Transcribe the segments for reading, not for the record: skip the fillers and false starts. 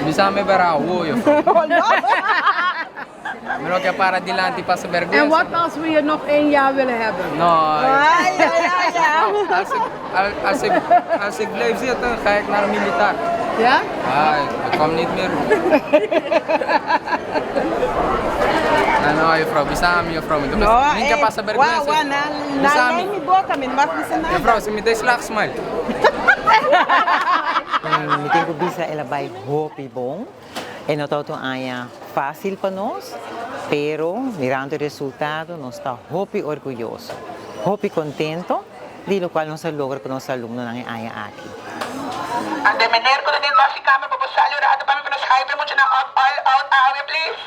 Bisa me verá uyo. Pero que para dilante para sa vergonha. En wat als we je nog 1 jaar willen hebben? No. Ay, ay, ay, ay. Als ik blijf zitten, ga ik naar de militair. Ja? Ik kom niet meer. Ano, juffrouw, bisa me, juffrouw. Niet ka pa sa vergonha. Nanay mi boka, min mak bisa na. Juffrouw, si me des slag smile. Miting ko bisa elabay hopi bom. E notato aya fácil para nós, pero mirando o resultado, nós está hopi orgulhoso, hopi contento, de lo cual nós logra com nossos alunos na aya aqui. Ande meneer, kunnen dit waskamer po salyo raad pa mi hype mo na all out awe please.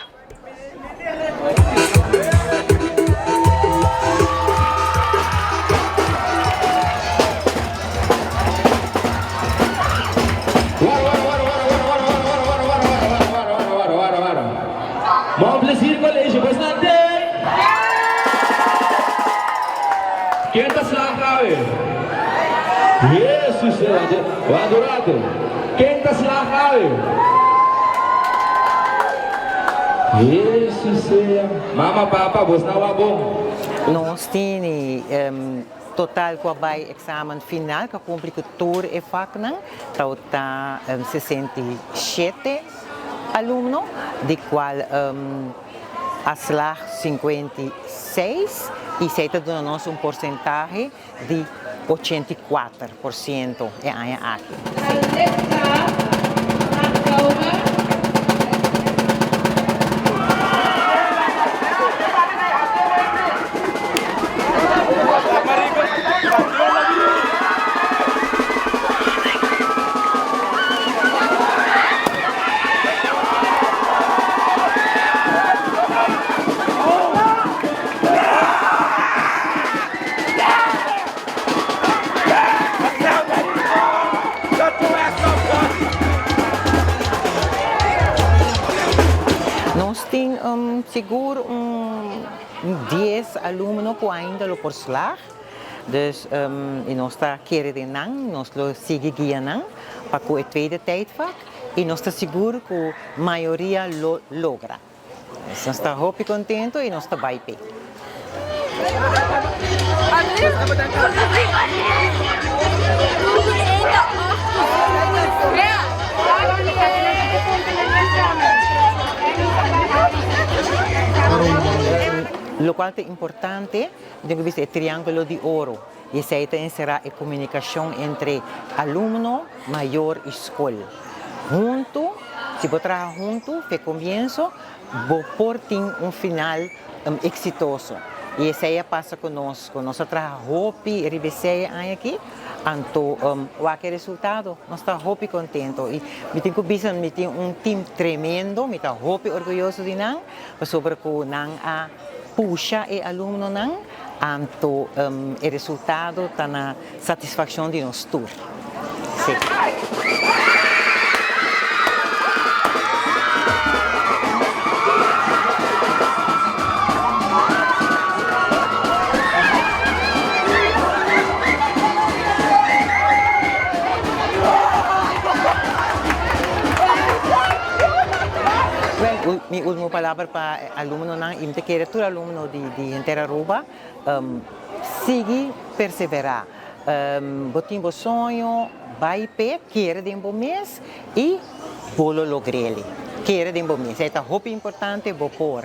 Mau plezier college, bos nanti. Kita selakawe. Yesus ya, wadurado. Kita selakawe. Yesus ya. Mama, papa, bos nawabong. Nós temos total com a exame final, que a complicatura é facna, está 67 alunos, de qual a SLAG 56 e se está dando nós porcentagem de 84% é aqui. Nós temos seguro 10 alunos que ainda por SLAG, dus e nós está querendo nós lo sigue guiando para o tweede tijdvak e nós está seguro que a maioria lo logra. Nós está hopi contento e nós está bem pé. Lo qual é importante, tenho visto o triângulo de ouro. E essa aí será a comunicação entre aluno, maior e escola. Junto, se você trabalhar junto, de começo, vou ter final exitoso. E essa aí passa conosco. Nós trabalhamos e revisamos aqui. Então, o resultado, nós estamos muito contentes. E me tenho visto time tremendo, me estou muito orgulhoso de nós, sobre que nós puxa e aluno nang anto o resultado está na satisfação de nós tour. Sim. Mi última palavra para aluno não imte querer todo aluno de inteira Aruba sigue perseverar botim bo sonho vai pé querer de um bom mês e bolo logrele querer de um bom mês é muito importante vou pôr